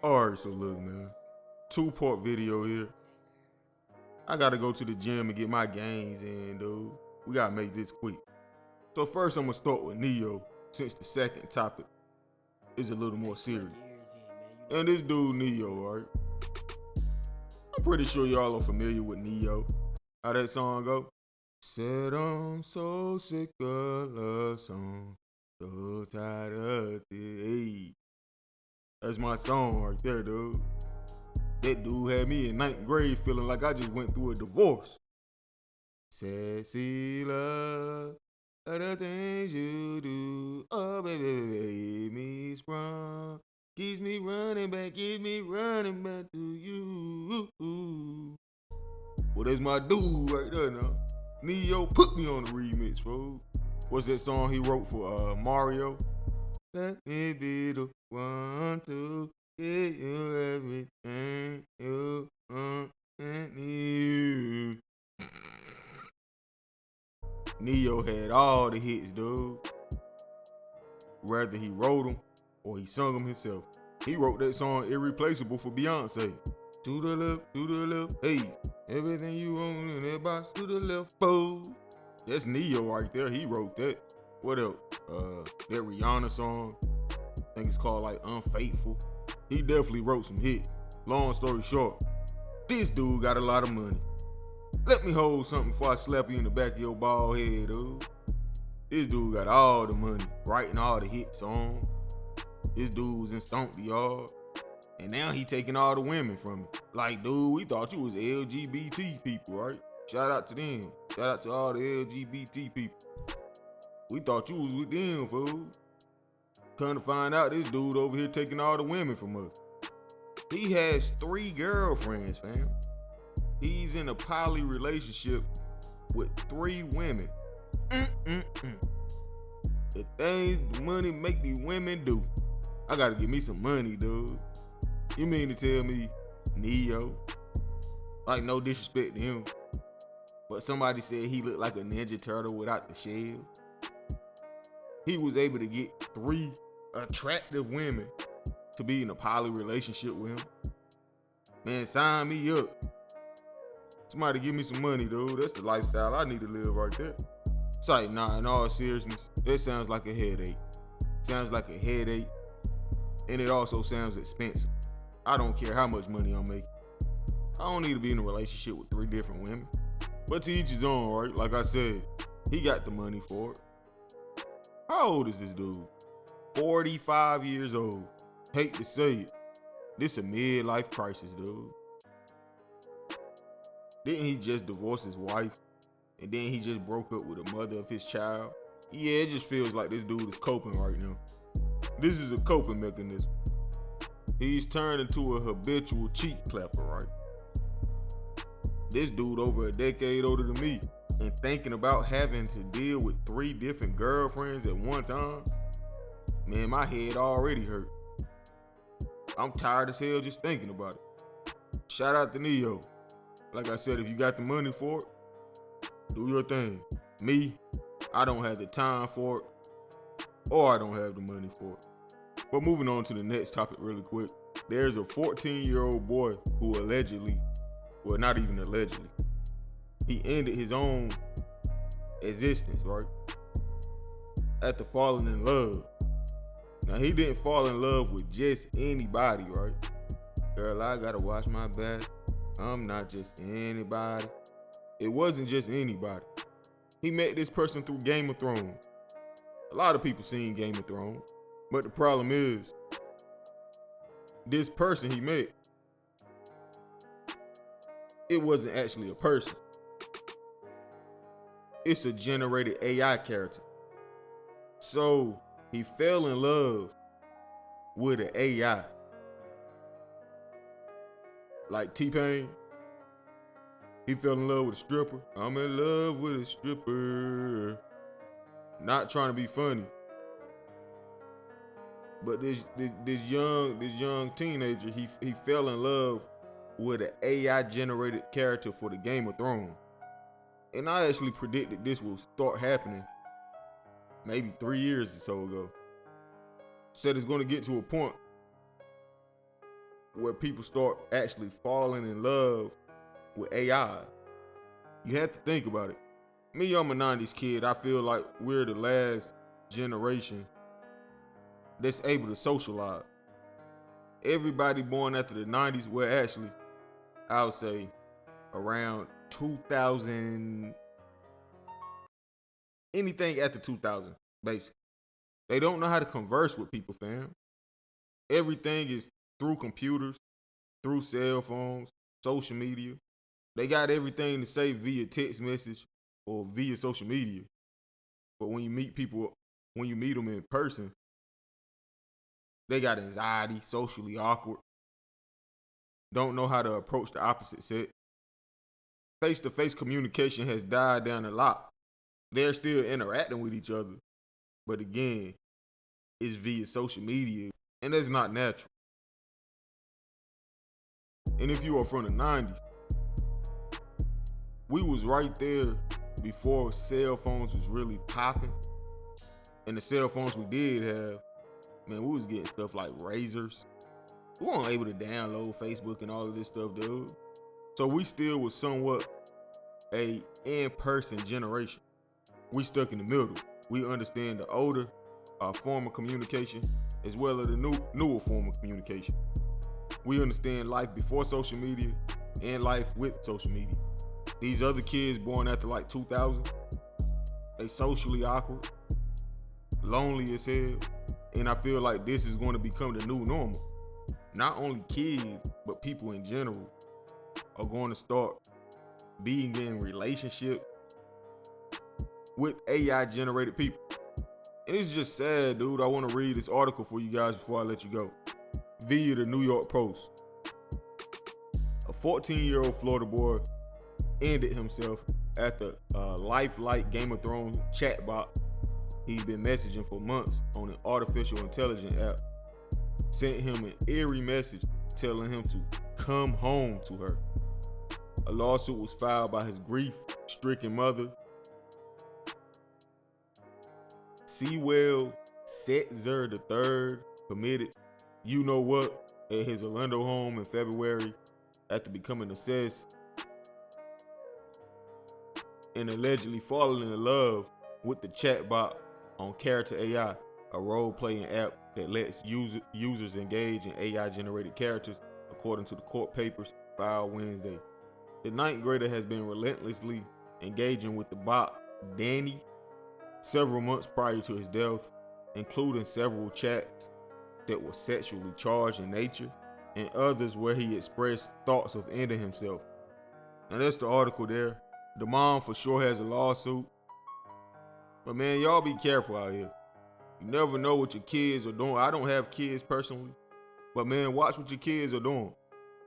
Alright, so look, man. Two-part video here. I gotta go to the gym and get my gains in, dude. We gotta make this quick. So first I'm gonna start with Neyo, since the second topic is a little more serious. And this dude Neyo, right? I'm pretty sure y'all are familiar with Neyo. How that song go? Said I'm so sick of love song, so tired of it. That's my song right there, dude. That dude had me in ninth grade feeling like I just went through a divorce. Sexy love, all the things you do. Oh, baby, me sprung. Keeps me running back to you. Well, that's my dude right there now. Neyo put me on the remix, bro. What's that song he wrote for Mario? Let me be the one to get you everything you want and need. Neyo had all the hits, dude. Whether he wrote them or he sung them himself. He wrote that song Irreplaceable for Beyonce. To the left, hey. Everything you want in that box, to the left, fool. That's Neyo right there. He wrote that. What else? That Rihanna song. I think it's called like Unfaithful. He definitely wrote some hits. Long story short, this dude got a lot of money. Let me hold something before I slap you in the back of your bald head, dude. This dude got all the money, writing all the hit songs. This dude was in Stomp the Yard. And now he taking all the women from me. Like, dude, we thought you was LGBT people, right? Shout out to them. Shout out to all the LGBT people. We thought you was with them, fool. Come to find out, this dude over here taking all the women from us. He has 3 girlfriends, fam. He's in a poly relationship with 3 women. The things the money make these women do. I gotta get me some money, dude. You mean to tell me Neyo? Like, no disrespect to him, but somebody said he looked like a Ninja Turtle without the shell. He was able to get 3 attractive women to be in a poly relationship with him. Man, sign me up. Somebody give me some money, dude. That's the lifestyle I need to live right there. It's like, nah, in all seriousness, that sounds like a headache. Sounds like a headache, and it also sounds expensive. I don't care how much money I'm making. I don't need to be in a relationship with 3 different women. But to each his own, right? Like I said, he got the money for it. How old is this dude? 45 years old. Hate to say it. This a midlife crisis, dude. Didn't he just divorce his wife? And then he just broke up with the mother of his child? Yeah, it just feels like this dude is coping right now. This is a coping mechanism. He's turned into a habitual cheek clapper, right? This dude over a decade older than me and thinking about having to deal with 3 different girlfriends at one time. Man, my head already hurt. I'm tired as hell just thinking about it. Shout out to Neyo. Like I said, if you got the money for it, do your thing. Me, I don't have the time for it, or I don't have the money for it. But moving on to the next topic really quick. There's a 14-year-old boy who allegedly, well, not even allegedly, he ended his own existence, right? After falling in love. Now, he didn't fall in love with just anybody, right? Girl, I gotta watch my back. I'm not just anybody. It wasn't just anybody. He met this person through Game of Thrones. A lot of people seen Game of Thrones. But the problem is, this person he met, it wasn't actually a person. It's a generated AI character. So he fell in love with an AI. Like T-Pain, he fell in love with a stripper. I'm in love with a stripper. Not trying to be funny. But this young teenager, he fell in love with an AI generated character for the Game of Thrones. And I actually predicted this will start happening maybe 3 years or so ago. Said it's gonna get to a point where people start actually falling in love with AI. You have to think about it. Me, I'm a 90s kid. I feel like we're the last generation that's able to socialize. Everybody born after the 90s, well, actually, I would say around 2000, anything after 2000, basically. They don't know how to converse with people, fam. Everything is through computers, through cell phones, social media. They got everything to say via text message or via social media. But when you meet people, when you meet them in person, they got anxiety, socially awkward, don't know how to approach the opposite sex. Face-to-face communication has died down a lot. They're still interacting with each other, but again, it's via social media, and that's not natural. And if you are from the 90s, we was right there before cell phones was really popping. And the cell phones we did have, man, we was getting stuff like razors. We weren't able to download Facebook and all of this stuff, dude. So we still was somewhat a in-person generation. We stuck in the middle. We understand the older form of communication as well as the newer form of communication. We understand life before social media and life with social media. These other kids born after like 2000, they socially awkward, lonely as hell, and I feel like this is going to become the new normal. Not only kids, but people in general are going to start being in relationship with AI-generated people. And it's just sad, dude. I want to read this article for you guys before I let you go. Via the New York Post. A 14-year-old Florida boy ended himself after a lifelike Game of Thrones chatbot he'd been messaging for months on an artificial intelligence app sent him an eerie message telling him to come home to her. A lawsuit was filed by his grief-stricken mother, Sewell Setzer III, committed you know what at his Orlando home in February after becoming obsessed and allegedly falling in love with the chatbot on Character AI, a role-playing app that lets users engage in AI-generated characters, according to the court papers filed Wednesday. The ninth grader has been relentlessly engaging with the bot Danny several months prior to his death, including several chats that were sexually charged in nature and others where he expressed thoughts of ending himself. And that's the article there. The mom for sure has a lawsuit. But man, y'all be careful out here. You never know what your kids are doing. I don't have kids personally, but man, watch what your kids are doing.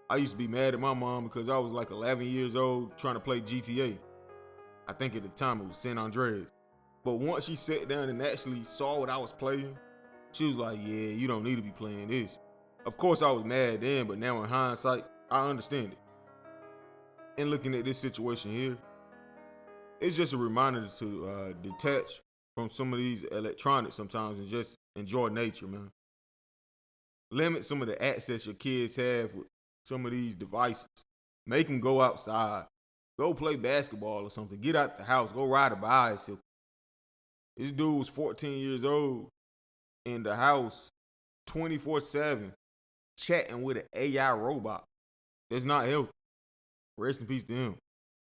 I used to be mad at my mom because I was like 11 years old trying to play GTA. I think at the time it was San Andreas. But once she sat down and actually saw what I was playing, she was like, yeah, you don't need to be playing this. Of course I was mad then, but now in hindsight, I understand it. And looking at this situation here, it's just a reminder to detach from some of these electronics sometimes and just enjoy nature, man. Limit some of the access your kids have with some of these devices. Make them go outside. Go play basketball or something. Get out the house. Go ride a bicycle. This dude was 14 years old in the house 24/7 chatting with an AI robot. That's not healthy. Rest in peace to him.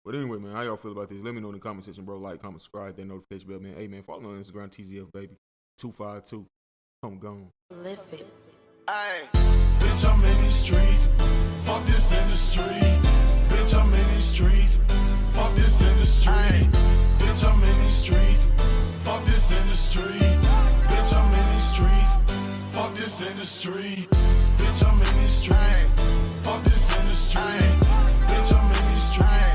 But anyway, man, how y'all feel about this? Let me know in the comment section, bro. Like, comment, subscribe, that notification bell, man. Hey, man, follow me on Instagram, TZF, baby. 252. I'm gone. Live it. Ay, bitch, I'm in these streets. Fuck this industry. Bitch, I'm in these streets. Fuck this industry. Ay, bitch, I'm in these streets. Fuck this industry. Bitch, I'm in these streets. Fuck this industry. Bitch, I'm in these streets. Fuck this industry. Bitch, I'm in these streets.